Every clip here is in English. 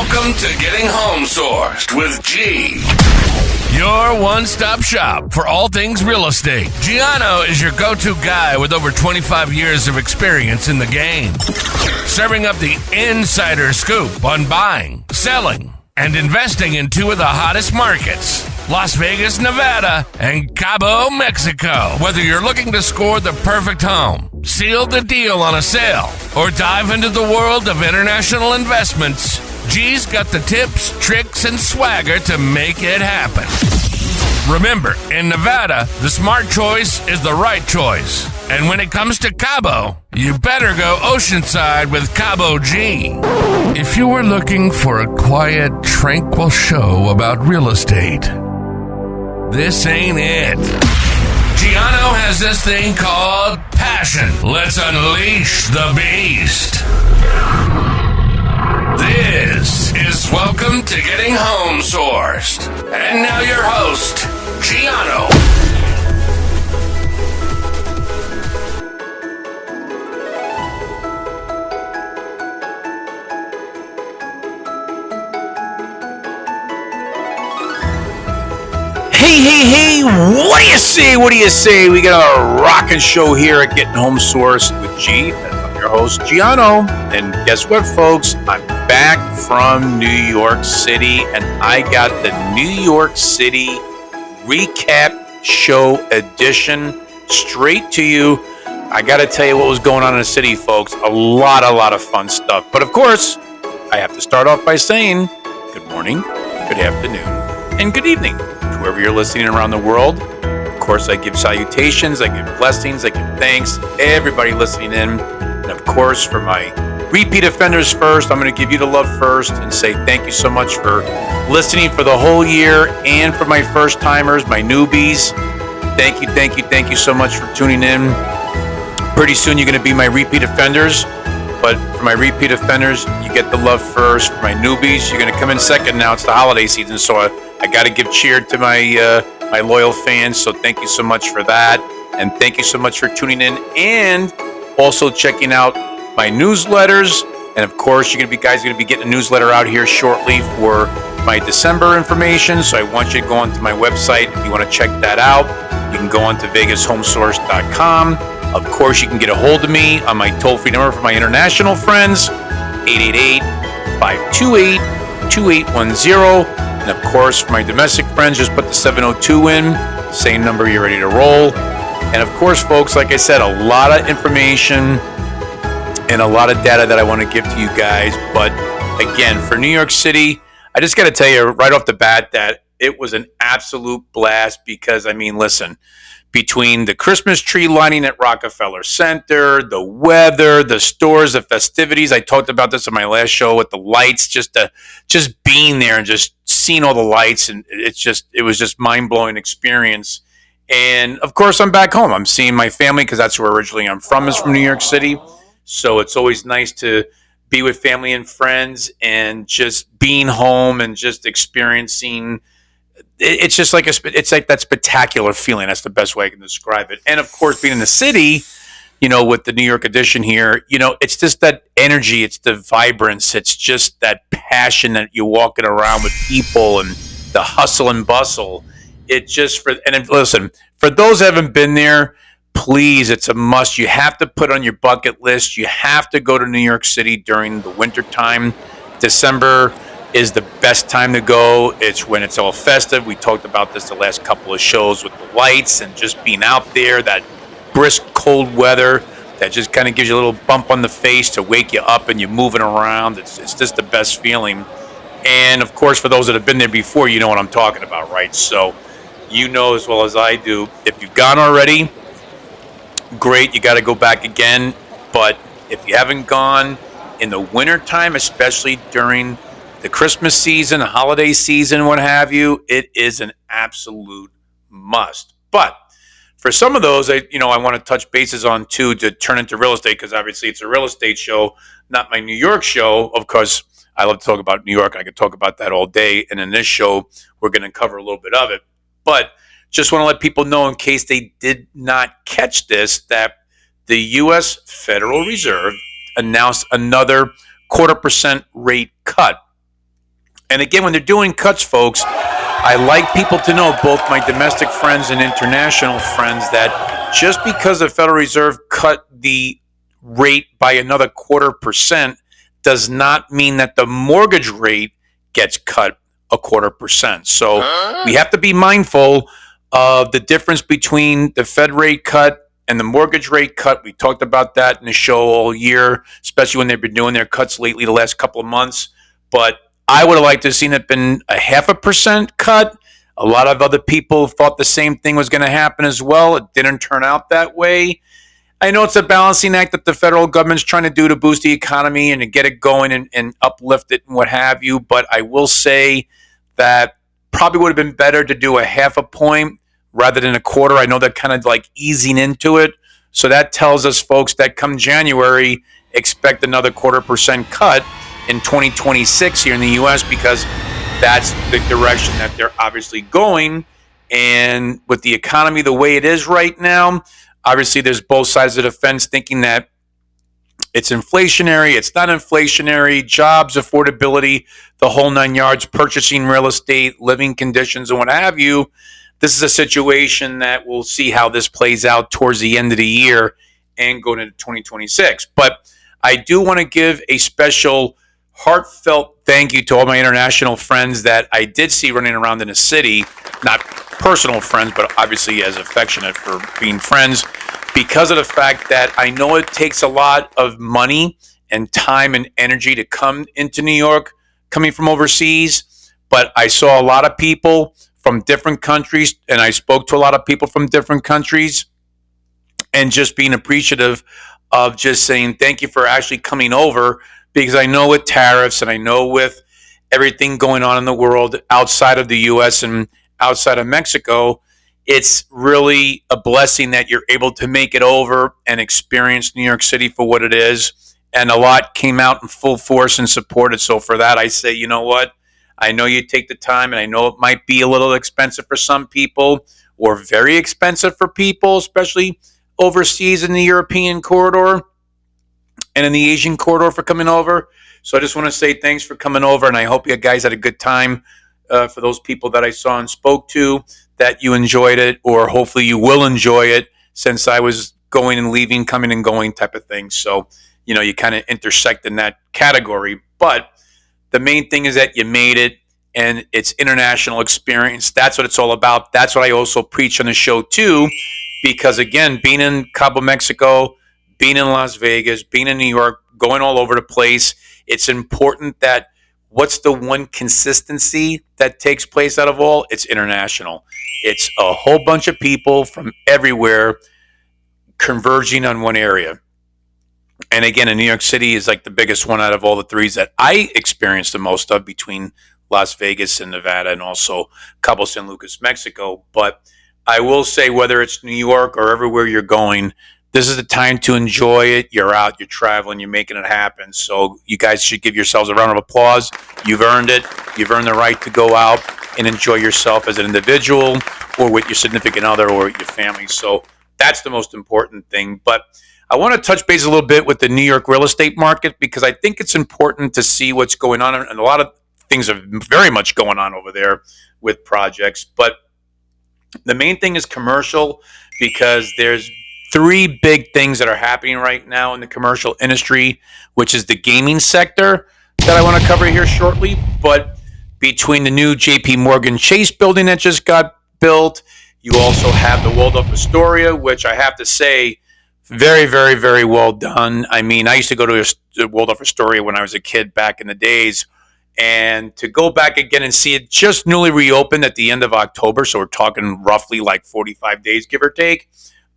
Welcome to Getting Home Sourced with G. Your one-stop shop for all things real estate. Gianno is your go-to guy with over 25 years of experience in the game, serving up the insider scoop on buying, selling, and investing in two of the hottest markets, Las Vegas, Nevada, and Cabo, Mexico. Whether you're looking to score the perfect home, seal the deal on a sale, or dive into the world of international investments, G's got the tips, tricks, and swagger to make it happen. Remember, in Nevada, the smart choice is the right choice. And when it comes to Cabo, you better go oceanside with Cabo G. If you were looking for a quiet, tranquil show about real estate, this ain't it. Gianno has this thing called passion. Let's unleash the beast. This is Welcome to Getting Home Sourced. And now your host, Gianno. Hey, what do you say? What do you say? We got a rockin' show here at Getting Home Sourced with G. I'm your host, Gianno. And guess what, folks? I'm back from New York City, and I got the New York City recap show edition straight to you. I got to tell you what was going on in the city, folks. A lot of fun stuff. But of course, I have to start off by saying good morning, good afternoon, and good evening to wherever you're listening around the world. Of course, I give salutations, I give blessings, I give thanks to everybody listening in. And of course, for my repeat offenders first, I'm going to give you the love first and say thank you so much for listening for the whole year. And for my first timers, my newbies, thank you so much for tuning in. Pretty soon you're going to be my repeat offenders. But for my repeat offenders, you get the love first. For my newbies, you're going to come in second now. It's the holiday season, so I got to give cheer to my my loyal fans. So thank you so much for that. And thank you so much for tuning in and also checking out my newsletters. And of course, you're going to be getting a newsletter out here shortly for my December information. So I want you to go onto my website if you want to check that out. You can go on to vegashomesource.com. Of course, you can get a hold of me on my toll-free number for my international friends, 888-528-2810. And of course, for my domestic friends, just put the 702 in, same number, you're ready to roll. And of course, folks, like I said, a lot of information and a lot of data that I want to give to you guys. But again, for New York City, I just got to tell you right off the bat that it was an absolute blast because, I mean, listen, between the Christmas tree lighting at Rockefeller Center, the weather, the stores, the festivities. I talked about this in my last show with the lights, just being there and just seeing all the lights. And it was just mind-blowing experience. And of course, I'm back home. I'm seeing my family because that's where originally I'm from, is from New York City. So it's always nice to be with family and friends and just being home and just experiencing. It's just like it's like that spectacular feeling. That's the best way I can describe it. And of course, being in the city, with the New York edition here, it's just that energy. It's the vibrance. It's just that passion that you're walking around with people and the hustle and bustle. Listen, for those that haven't been there, please, it's a must. You have to put on your bucket list. You have to go to New York City during the winter time. December is the best time to go. It's when it's all festive. We talked about this the last couple of shows with the lights and just being out there, that brisk cold weather that just kind of gives you a little bump on the face to wake you up and you're moving around. It's just the best feeling. And of course, for those that have been there before, you know what I'm talking about, right? So you know as well as I do, if you've gone already, great, you got to go back again. But if you haven't gone in the wintertime, especially during the Christmas season, the holiday season, what have you, it is an absolute must. But for some of those, I want to touch bases on too to turn into real estate, because obviously it's a real estate show, not my New York show. Of course, I love to talk about New York. I could talk about that all day. And in this show, we're going to cover a little bit of it. But just want to let people know, in case they did not catch this, that the U.S. Federal Reserve announced another 0.25% rate cut. And again, when they're doing cuts, folks, I like people to know, both my domestic friends and international friends, that just because the Federal Reserve cut the rate by another 0.25% does not mean that the mortgage rate gets cut 0.25%. So we have to be mindful of the difference between the Fed rate cut and the mortgage rate cut. We talked about that in the show all year, especially when they've been doing their cuts lately the last couple of months. But I would have liked to have seen it been a 0.5% cut. A lot of other people thought the same thing was going to happen as well. It didn't turn out that way. I know it's a balancing act that the federal government's trying to do to boost the economy and to get it going and uplift it and what have you. But I will say that probably would have been better to do a 0.5 point rather than a quarter. I know they're kind of like easing into it. So that tells us, folks, that come January, expect another 0.25% cut in 2026 here in the U.S. because that's the direction that they're obviously going. And with the economy the way it is right now, obviously there's both sides of the fence thinking that it's inflationary, it's not inflationary, jobs, affordability, the whole 9 yards, purchasing real estate, living conditions, and what have you. This is a situation that we'll see how this plays out towards the end of the year and going into 2026. But I do want to give a special heartfelt thank you to all my international friends that I did see running around in the city, not personal friends, but obviously as affectionate for being friends, because of the fact that I know it takes a lot of money and time and energy to come into New York, coming from overseas. But I saw a lot of people from different countries, and I spoke to a lot of people from different countries, and just being appreciative of just saying thank you for actually coming over. Because I know with tariffs and I know with everything going on in the world outside of the U.S. and outside of Mexico, it's really a blessing that you're able to make it over and experience New York City for what it is. And a lot came out in full force and supported. So for that, I say, you know what? I know you take the time, and I know it might be a little expensive for some people or very expensive for people, especially overseas in the European corridor and in the Asian corridor for coming over. So I just want to say thanks for coming over, and I hope you guys had a good time. For those people that I saw and spoke to, that you enjoyed it, or hopefully you will enjoy it, since I was going and leaving, coming and going type of thing. So, you know, you kind of intersect in that category. But the main thing is that you made it, and it's international experience. That's what it's all about. That's what I also preach on the show too, because again, being in Cabo, Mexico, being in Las Vegas, being in New York, going all over the place, it's important that what's the one consistency that takes place out of all? It's international. It's a whole bunch of people from everywhere converging on one area. And again, in New York City is like the biggest one out of all the threes that I experienced the most of, between Las Vegas and Nevada, and also Cabo San Lucas, Mexico. But I will say, whether it's New York or everywhere you're going, this is the time to enjoy it. You're out, you're traveling, you're making it happen. So you guys should give yourselves a round of applause. You've earned it. You've earned the right to go out and enjoy yourself as an individual, or with your significant other, or your family. So that's the most important thing. But I want to touch base a little bit with the New York real estate market, because I think it's important to see what's going on. And a lot of things are very much going on over there with projects. But the main thing is commercial, because there's three big things that are happening right now in the commercial industry, which is the gaming sector that I want to cover here shortly. But between the new JP Morgan Chase building that just got built, you also have the Waldorf Astoria, which I have to say, very, very, very well done. I mean, I used to go to the Waldorf Astoria when I was a kid back in the days. And to go back again and see it just newly reopened at the end of October, so we're talking roughly like 45 days, give or take.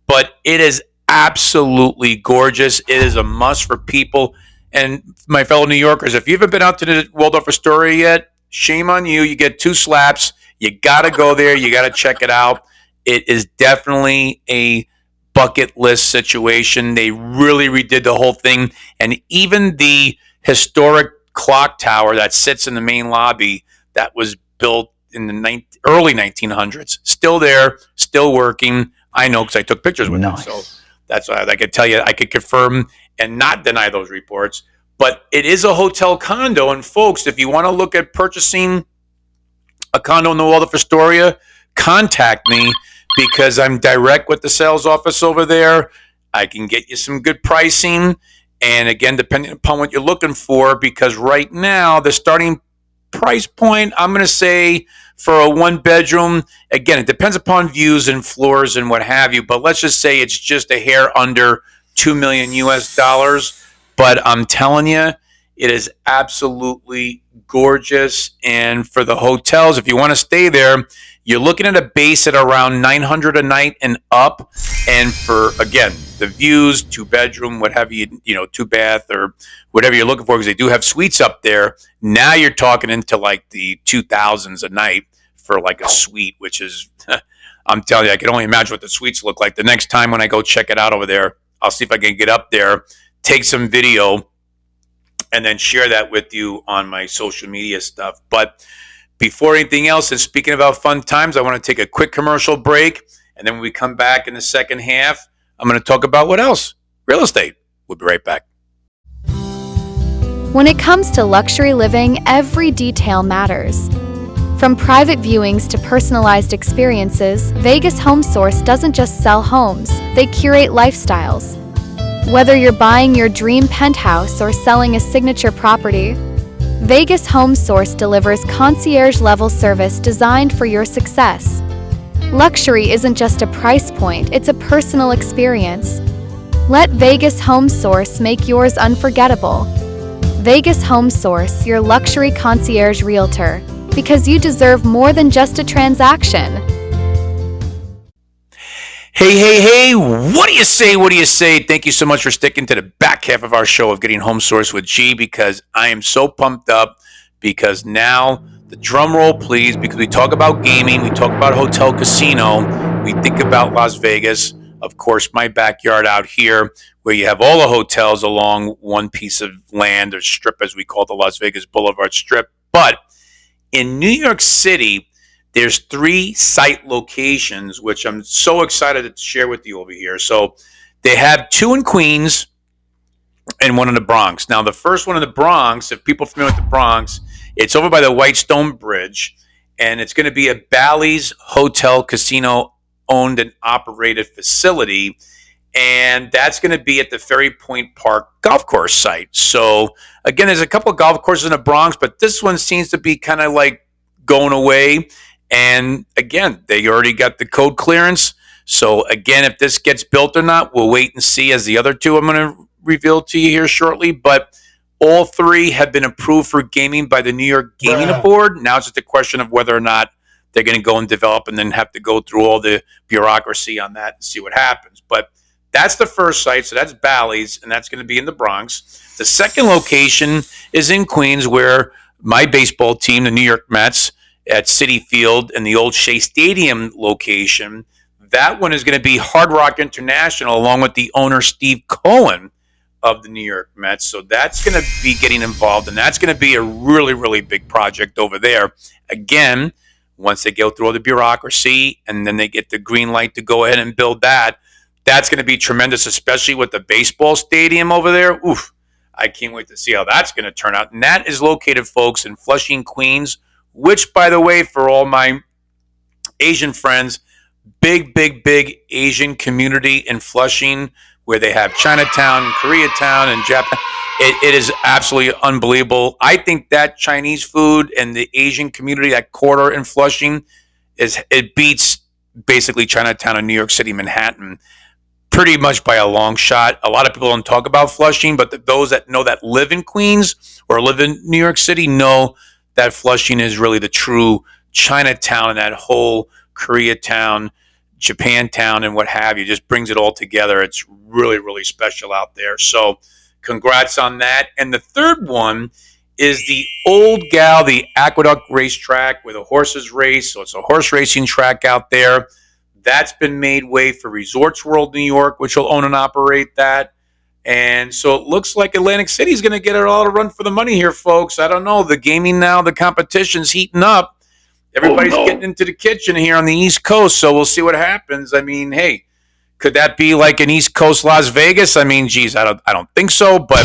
But it is absolutely gorgeous. It is a must for people. And my fellow New Yorkers, if you haven't been out to the Waldorf Astoria yet, shame on you. You get 2 slaps. You got to go there. You got to check it out. It is definitely a bucket list situation. They really redid the whole thing. And even the historic clock tower that sits in the main lobby that was built in the early 1900s, still there, still working. I know, because I took pictures with them. So that's why I could tell you, I could confirm and not deny those reports. But it is a hotel condo. And folks, if you want to look at purchasing a condo in the Waldorf Astoria, contact me because I'm direct with the sales office over there. I can get you some good pricing. And again, depending upon what you're looking for, because right now the starting price point, I'm going to say for a one bedroom, again, it depends upon views and floors and what have you, but let's just say it's just a hair under 2 million US dollars. But I'm telling you, it is absolutely gorgeous. And for the hotels, if you want to stay there, you're looking at a base at around 900 a night and up. And for, again, the views, two bedroom, what have you, two bath or whatever you're looking for, because they do have suites up there. Now you're talking into like the 2000s a night for like a suite, which is, I'm telling you, I can only imagine what the suites look like. The next time when I go check it out over there, I'll see if I can get up there, take some video, and then share that with you on my social media stuff. But before anything else, and speaking about fun times, I want to take a quick commercial break. And then when we come back in the second half, I'm going to talk about what else? Real estate. We'll be right back. When it comes to luxury living, every detail matters. From private viewings to personalized experiences, Vegas Home Source doesn't just sell homes, they curate lifestyles. Whether you're buying your dream penthouse or selling a signature property, Vegas Home Source delivers concierge-level service designed for your success. Luxury isn't just a price point, it's a personal experience. Let Vegas Home Source make yours unforgettable. Vegas Home Source, your luxury concierge realtor, because you deserve more than just a transaction. Hey, what do you say? What do you say? Thank you so much for sticking to the back half of our show of Getting Home Source with G, because I am so pumped up, because now, the drum roll please, because we talk about gaming, we talk about hotel casino, we think about Las Vegas, of course, my backyard out here, where you have all the hotels along one piece of land or strip, as we call the Las Vegas Boulevard Strip. But in New York City, there's 3 site locations, which I'm so excited to share with you over here. So they have 2 in Queens and 1 in the Bronx. Now, the first one in the Bronx, if people are familiar with the Bronx, it's over by the White Stone Bridge, and it's going to be a Bally's Hotel Casino owned and operated facility, and that's going to be at the Ferry Point Park golf course site. So, again, there's a couple of golf courses in the Bronx, but this one seems to be kind of like going away. And again, they already got the code clearance. So again, if this gets built or not, we'll wait and see, as the other 2 I'm going to reveal to you here shortly. But all 3 have been approved for gaming by the New York Gaming Board. Now it's just a question of whether or not they're going to go and develop and then have to go through all the bureaucracy on that and see what happens. But that's the first site. So that's Bally's, and that's going to be in the Bronx. The second location is in Queens, where my baseball team, the New York Mets, at Citi Field and the old Shea Stadium location. That one is going to be Hard Rock International, along with the owner, Steve Cohen, of the New York Mets. So that's going to be getting involved, and that's going to be a really, really big project over there. Again, once they go through all the bureaucracy and then they get the green light to go ahead and build that, that's going to be tremendous, especially with the baseball stadium over there. Oof, I can't wait to see how that's going to turn out. And that is located, folks, in Flushing, Queens, which, by the way, for all my Asian friends, big Asian community in Flushing, where they have Chinatown, Koreatown, and Japan. It is absolutely unbelievable. I think that Chinese food and the Asian community, that quarter in Flushing, it beats basically Chinatown in New York City, Manhattan, pretty much by a long shot. A lot of people don't talk about Flushing, but those that know, that live in Queens or live in New York City, know that Flushing is really the true Chinatown, and that whole Koreatown, Japantown, and what have you, just brings it all together. It's really, really special out there. So congrats on that. And the third one is the Old Gal, the Aqueduct Racetrack, where the horses race. So it's a horse racing track out there. That's been made way for Resorts World New York, which will own and operate that. And so it looks like Atlantic City is going to get it all to run for the money here, folks. I don't know. The gaming now, the competition's heating up. Everybody's getting into the kitchen here on the East Coast, so we'll see what happens. I mean, hey, could that be like an East Coast Las Vegas? I mean, geez, I don't think so, but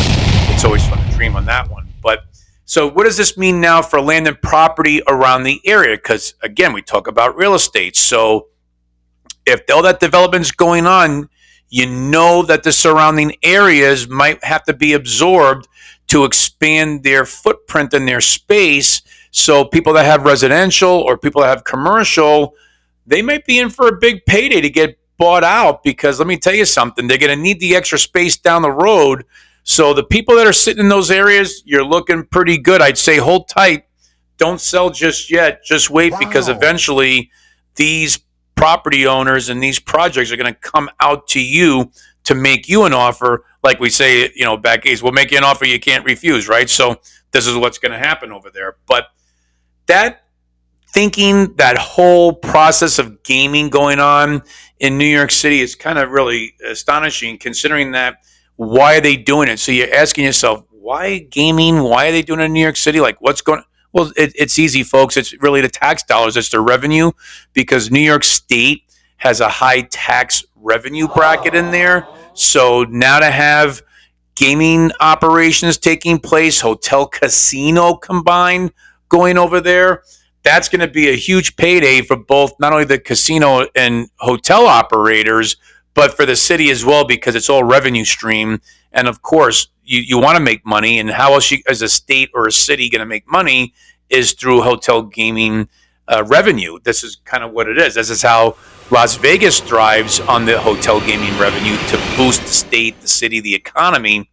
it's always fun to dream extreme on that one. But so what does this mean now for land and property around the area? Because again, we talk about real estate. So if all that development's going on, you know that the surrounding areas might have to be absorbed to expand their footprint and their space. So people that have residential or people that have commercial, they might be in for a big payday to get bought out, because let me tell you something, they're going to need the extra space down the road. So the people that are sitting in those areas, you're looking pretty good. I'd say hold tight. Don't sell just yet. Just wait, because eventually these property owners and these projects are going to come out to you to make you an offer. Like we say, back days, we'll make you an offer you can't refuse, right? So this is what's going to happen over there. But that whole process of gaming going on in New York City is kind of really astonishing, considering that why are they doing it? So you're asking yourself, why gaming? Why are they doing it in New York City? Like, what's going on? Well, it's easy, folks. It's really the tax dollars. It's the revenue, because New York State has a high tax revenue bracket in there. So now to have gaming operations taking place, hotel, casino combined going over there, that's going to be a huge payday for both, not only the casino and hotel operators, but for the city as well, because it's all revenue stream. And of course, you want to make money, and how else as a state or a city going to make money is through hotel gaming revenue. This is kind of what it is. This is how Las Vegas thrives, on the hotel gaming revenue, to boost the state, the city, the economy.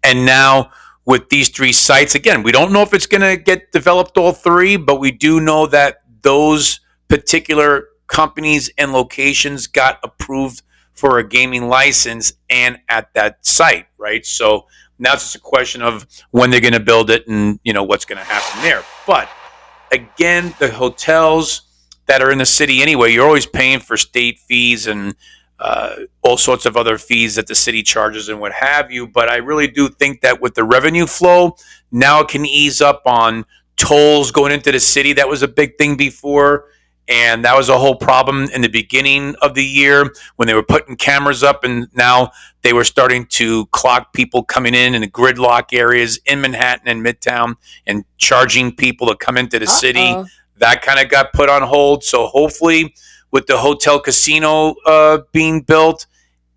And now with these three sites, again, we don't know if it's going to get developed, all three, but we do know that those particular companies and locations got approved for a gaming license and at that site, right? So now it's just a question of when they're going to build it and what's going to happen there. But again, the hotels that are in the city anyway, you're always paying for state fees and all sorts of other fees that the city charges and what have you. But I really do think that with the revenue flow, now it can ease up on tolls going into the city. That was a big thing before. And that was a whole problem in the beginning of the year when they were putting cameras up, and now they were starting to clock people coming in the gridlock areas in Manhattan and Midtown and charging people to come into the city. That kind of got put on hold. So hopefully with the hotel casino being built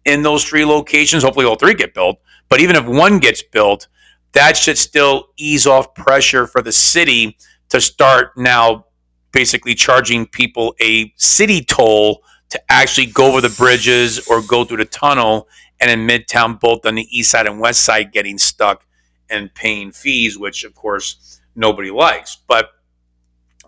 in those three locations, hopefully all three get built. But even if one gets built, that should still ease off pressure for the city to start now basically charging people a city toll to actually go over the bridges or go through the tunnel, and in Midtown, both on the east side and west side, getting stuck and paying fees, which of course nobody likes. But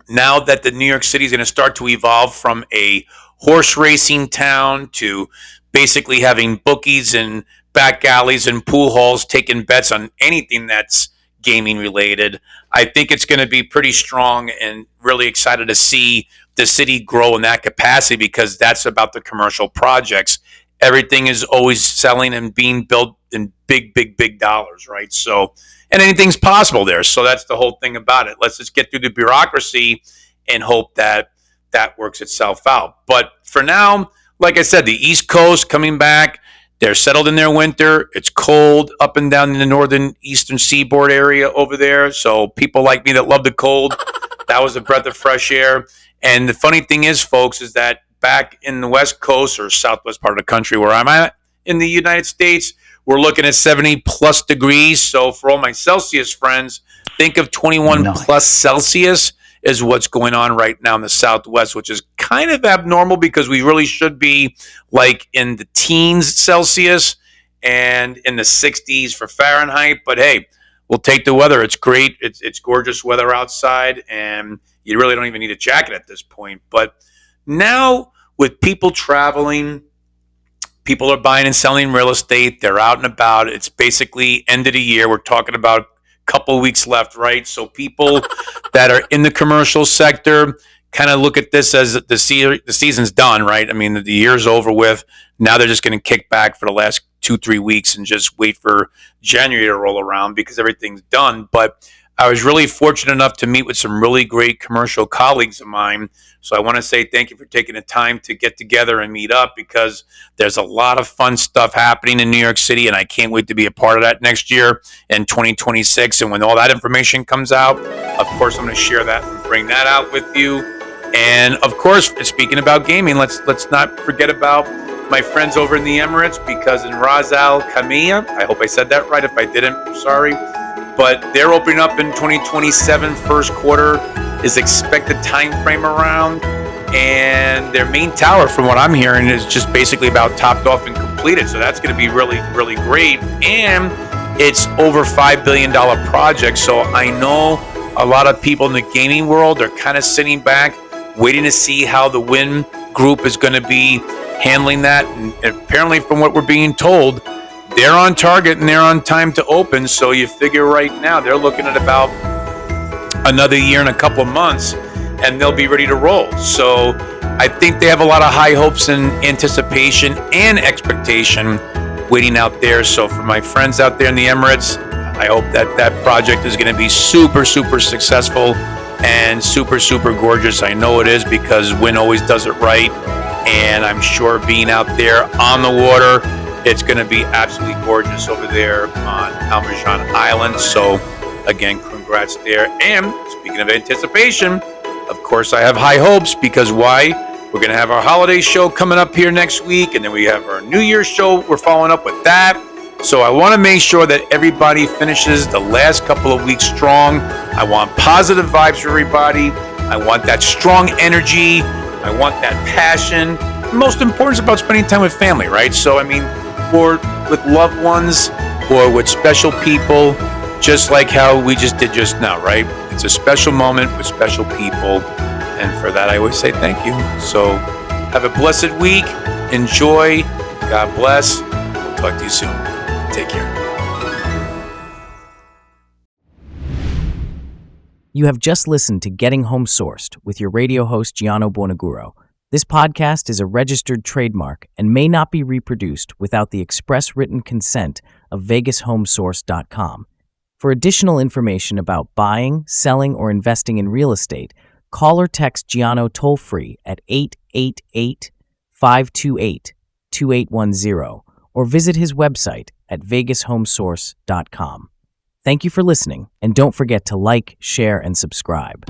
now that the New York City is going to start to evolve from a horse racing town to basically having bookies and back alleys and pool halls taking bets on anything that's gaming related, I think it's going to be pretty strong, and really excited to see the city grow in that capacity, because that's about the commercial projects. Everything is always selling and being built in big, big, big dollars, right? So, and anything's possible there. So that's the whole thing about it. Let's just get through the bureaucracy and hope that that works itself out. But for now, like I said, the East Coast coming back, they're settled in their winter. It's cold up and down in the northern eastern seaboard area over there. So people like me that love the cold, that was a breath of fresh air. And the funny thing is, folks, is that back in the West Coast or southwest part of the country where I'm at in the United States, we're looking at 70 plus degrees. So for all my Celsius friends, think of 21 plus Celsius is what's going on right now in the Southwest, which is kind of abnormal, because we really should be like in the teens Celsius and in the 60s for Fahrenheit. But hey, we'll take the weather. It's great. It's gorgeous weather outside, and you really don't even need a jacket at this point. But now with people traveling, people are buying and selling real estate. They're out and about. It's basically end of the year. We're talking about couple weeks left, right? So people that are in the commercial sector kind of look at this as the season's done, right? I mean, the year's over with. Now they're just going to kick back for the last 2-3 weeks and just wait for January to roll around, because everything's done. But I was really fortunate enough to meet with some really great commercial colleagues of mine. So I want to say thank you for taking the time to get together and meet up, because there's a lot of fun stuff happening in New York City, and I can't wait to be a part of that next year in 2026. And when all that information comes out, of course, I'm going to share that and bring that out with you. And of course, speaking about gaming, let's not forget about my friends over in the Emirates, because in Ras Al Khaimah, I hope I said that right. If I didn't, I'm sorry. But they're opening up in 2027. First quarter is expected time frame around. And their main tower, from what I'm hearing, is just basically about topped off and completed. So that's going to be really, really great. And it's over $5 billion project. So I know a lot of people in the gaming world are kind of sitting back, waiting to see how the Wynn Group is going to be handling that. And apparently, from what we're being told, they're on target and they're on time to open. So you figure right now they're looking at about another year and a couple of months, and they'll be ready to roll. So I think they have a lot of high hopes and anticipation and expectation waiting out there. So for my friends out there in the Emirates, I hope that that project is going to be super, super successful and super, super gorgeous. I know it is, because Wynn always does it right. And I'm sure being out there on the water, it's going to be absolutely gorgeous over there on Al Marjan Island. So again, congrats there. And speaking of anticipation, of course, I have high hopes, because why? We're going to have our holiday show coming up here next week, and then we have our New Year's show. We're following up with that. So I want to make sure that everybody finishes the last couple of weeks strong. I want positive vibes for everybody. I want that strong energy. I want that passion. The most important is about spending time with family, right? So, I mean, or with loved ones or with special people, just like how we just did just now, right? It's a special moment with special people. And for that, I always say thank you. So have a blessed week. Enjoy. God bless. We'll talk to you soon. Take care. You have just listened to Getting Home Sourced with your radio host, Gianno Buonaguro. This podcast is a registered trademark and may not be reproduced without the express written consent of VegasHomeSource.com. For additional information about buying, selling, or investing in real estate, call or text Gianno toll-free at 888-528-2810 or visit his website at VegasHomeSource.com. Thank you for listening, and don't forget to like, share, and subscribe.